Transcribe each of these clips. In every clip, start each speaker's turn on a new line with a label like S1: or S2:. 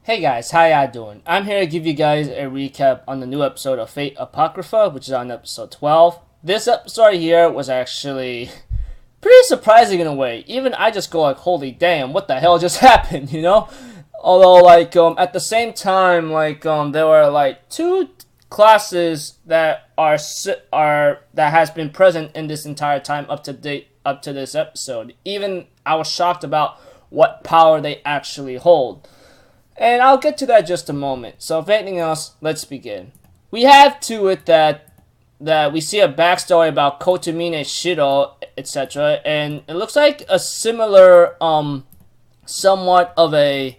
S1: Hey guys, how y'all doing? I'm here to give you guys a recap on the new episode of Fate Apocrypha, which is on episode 12. This episode here was actually pretty surprising in a way. Even I just go like, holy damn, what the hell just happened, you know? Although, at the same time, there were, two classes that that has been present in this entire time up to this episode. Even I was shocked about what power they actually hold. And I'll get to that in just a moment. So if anything else, let's begin. We have to it that we see a backstory about Kotomine Shiro, etc. And it looks like a similar, somewhat of a,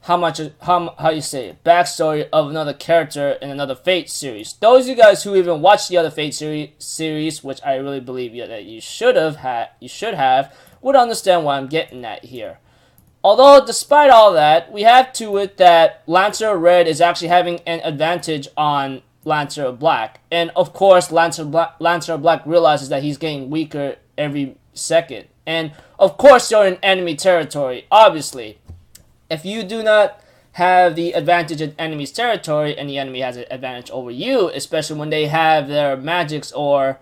S1: how you say it, backstory of another character in another Fate series. Those of you guys who even watched the other Fate series, which I really believe that you should have, would understand what I'm getting at here. Although, despite all that, we have to it that Lancer Red is actually having an advantage on Lancer Black. And, of course, Lancer Black realizes that he's getting weaker every second. And, of course, you're in enemy territory, obviously. If you do not have the advantage in enemy's territory, and the enemy has an advantage over you, especially when they have their magics or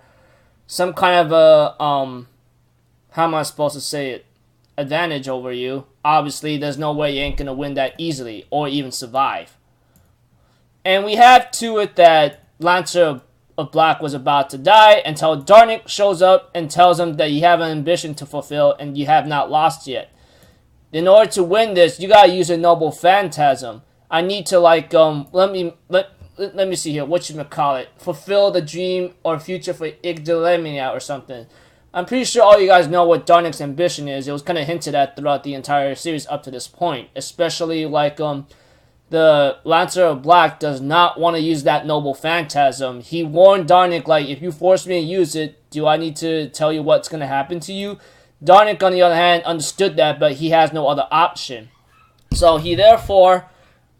S1: some kind of a, how am I supposed to say it, advantage over you, obviously there's no way you ain't gonna win that easily or even survive. And we have to it that Lancer of Black was about to die until Darnik shows up and tells him that you have an ambition to fulfill and you have not lost yet. In order to win this, you gotta use a noble phantasm. I need to let me see here, what you gonna call it? Fulfill the dream or future for Igdalemia or something. I'm pretty sure all you guys know what Darnik's ambition is. It was kind of hinted at throughout the entire series up to this point. Especially, the Lancer of Black does not want to use that noble phantasm. He warned Darnik, if you force me to use it, do I need to tell you what's going to happen to you? Darnik, on the other hand, understood that, but he has no other option. So he therefore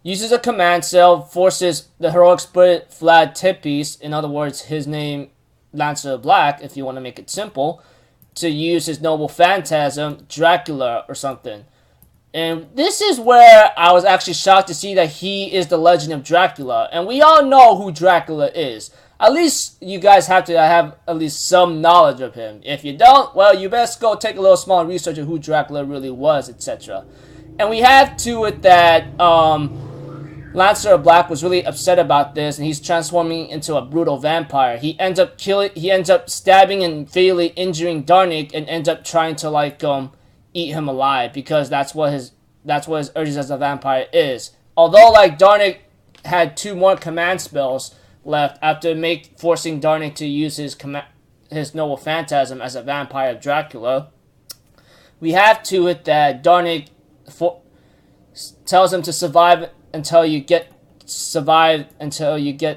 S1: uses a command cell, forces the heroic spirit Vlad Tipis, in other words, his name Lancer of Black, if you want to make it simple, to use his noble phantasm, Dracula or something. And this is where I was actually shocked to see that he is the legend of Dracula. And we all know who Dracula is. At least you guys have to have at least some knowledge of him. If you don't, well, you best go take a little small research of who Dracula really was, etc. And we have to it that Lancer of Black was really upset about this, and he's transforming into a brutal vampire. He ends up stabbing and fatally injuring Darnik, and ends up trying to eat him alive, because that's what his urges as a vampire is. Although Darnik had 2 more command spells left after forcing Darnik to use his noble phantasm as a vampire of Dracula, we have to it that Darnik tells him to survive until you get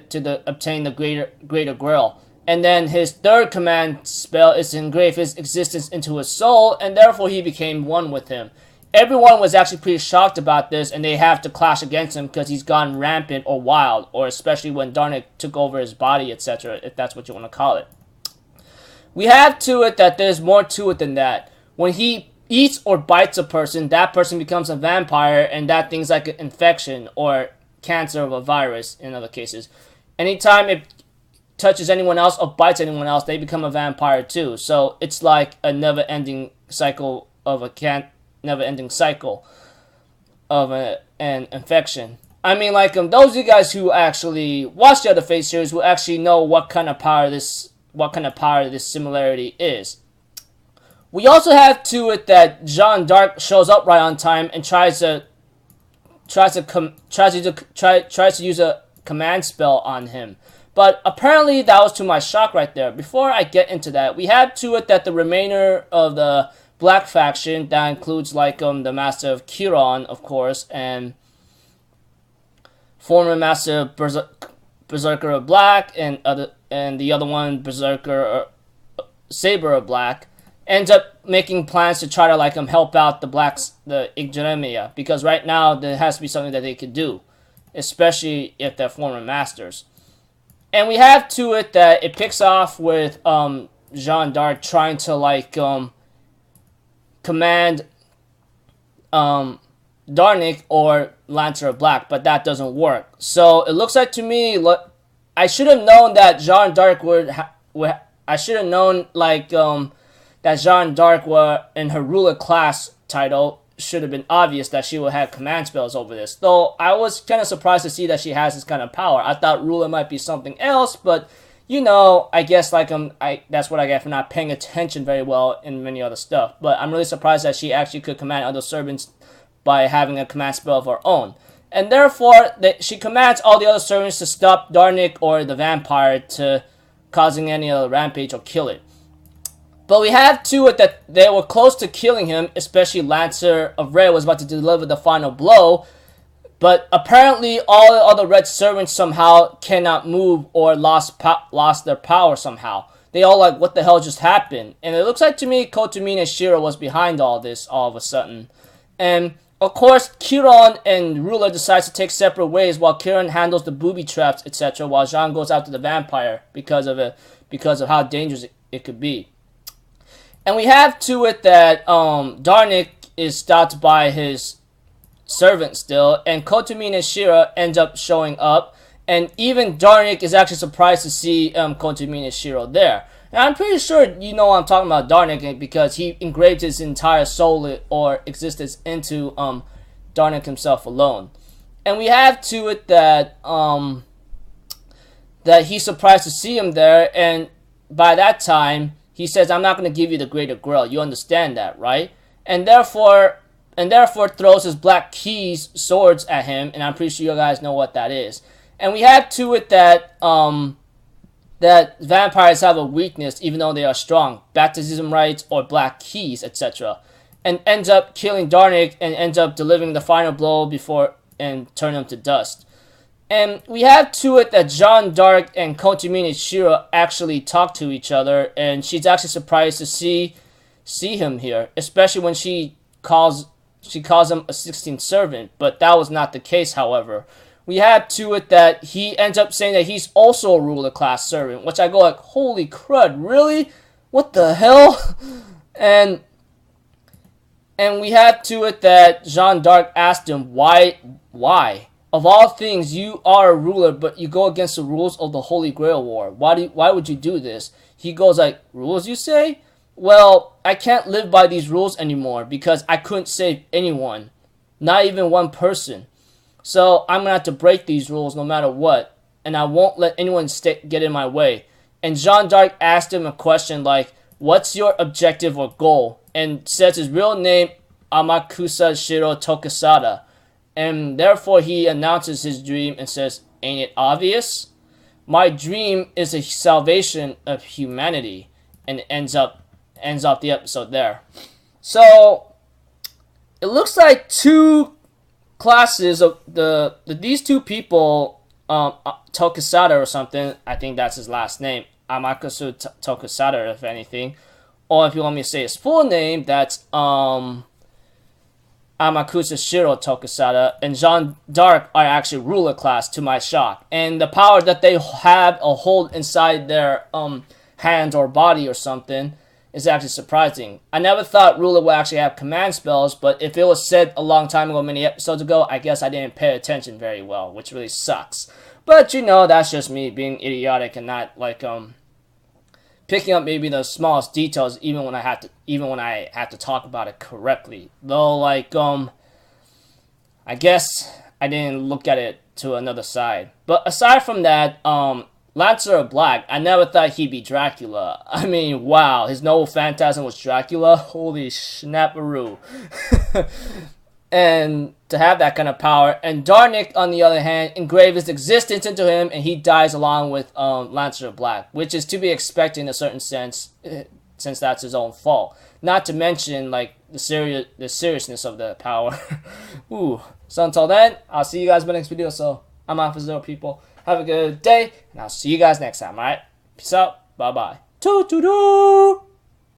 S1: to obtain the greater grail. And then his 3rd command spell is to engrave his existence into his soul, and therefore he became one with him. Everyone was actually pretty shocked about this, and they have to clash against him because he's gone rampant or wild, or especially when Darnik took over his body, etc., if that's what you want to call it. We have to it that there's more to it than that. When he eats or bites a person, that person becomes a vampire, and that thing's like an infection or cancer of a virus in other cases. Anytime it touches anyone else or bites anyone else, they become a vampire too. So it's like a never-ending cycle of an infection. I mean, those of you guys who actually watch the other Fate series will actually know what kind of power this similarity is. We also have to it that Jeanne d'Arc shows up right on time and tries to use a command spell on him. But apparently that was to my shock right there. Before I get into that, we have to it that the remainder of the Black faction, that includes the Master of Chiron, of course, and former Master Berserker of Black, and the other one, Berserker Saber of Black, ends up making plans to try to help out the Igdalemia, because right now there has to be something that they could do, especially if they're former masters. And we have to it that it picks off with Jeanne d'Arc trying to command Darnik or Lancer of Black, but that doesn't work. So it looks like to me, I should have known that Jeanne d'Arc I should have known that Jeanne d'Arc were in her ruler class title should have been obvious that she would have command spells over this. Though I was kind of surprised to see that she has this kind of power. I thought ruler might be something else, but I guess that's what I get for not paying attention very well in many other stuff. But I'm really surprised that she actually could command other servants by having a command spell of her own. And therefore, she commands all the other servants to stop Darnik or the vampire to causing any other rampage or kill it. But we have to it that they were close to killing him, especially Lancer of Red was about to deliver the final blow. But apparently all the other red servants somehow cannot move or lost their power somehow. They all what the hell just happened? And it looks like to me Kotomine Shiro was behind all this all of a sudden. And of course, Kiron and Ruler decides to take separate ways while Kiron handles the booby traps, etc. while Jean goes after the vampire because of how dangerous it could be. And we have to it that Darnik is stopped by his servant still, and Kotomine Shiro ends up showing up, and even Darnik is actually surprised to see Kotomine Shiro there. And I'm pretty sure I'm talking about Darnik because he engraved his entire soul or existence into Darnik himself alone. And we have to it that he's surprised to see him there, and by that time he says, "I'm not going to give you the greater grail. You understand that, right?" And therefore throws his black keys swords at him, and I'm pretty sure you guys know what that is. And we have to it that that vampires have a weakness even though they are strong, baptism rites or black keys, etc. And ends up killing Darnik and ends up delivering the final blow before and turn him to dust. And we have to it that Jeanne d'Arc and Kotomine Shiro actually talk to each other, and she's actually surprised to see him here, especially when she calls him a 16th servant, but that was not the case, however. We have to it that he ends up saying that he's also a ruler class servant, which I go holy crud, really? What the hell? And we have to it that Jeanne d'Arc asked him, why? Of all things, you are a ruler, but you go against the rules of the Holy Grail War. Why would you do this? He goes rules you say? Well, I can't live by these rules anymore because I couldn't save anyone. Not even one person. So I'm going to have to break these rules no matter what. And I won't let anyone get in my way. And Jeanne d'Arc asked him a question what's your objective or goal? And says his real name, Amakusa Shiro Tokisada. And therefore he announces his dream and says, "Ain't it obvious? My dream is the salvation of humanity." And it ends off the episode there. So it looks like two classes of these two people, Tokisada or something, I think that's his last name, Amakusa Tokisada if anything, or if you want me to say his full name, that's Amakusa Shiro Tokisada and Jeanne d'Arc are actually ruler class, to my shock. And the power that they have or hold inside their hands or body or something is actually surprising. I never thought ruler would actually have command spells, but if it was said a long time ago, many episodes ago, I guess I didn't pay attention very well, which really sucks. But that's just me being idiotic and not picking up maybe the smallest details even when I have to talk about it correctly. Though I guess I didn't look at it to another side. But aside from that, Lancer of Black, I never thought he'd be Dracula. I mean, wow, his noble phantasm was Dracula? Holy snapperoo. And to have that kind of power. And Darnik, on the other hand, engraved his existence into him, and he dies along with Lancer of Black, which is to be expected in a certain sense, since that's his own fault. Not to mention, the seriousness of the power. Ooh. So until then, I'll see you guys in the next video. So I'm out for Zero, people. Have a good day, and I'll see you guys next time, alright? Peace out. Bye-bye. Toodaloo!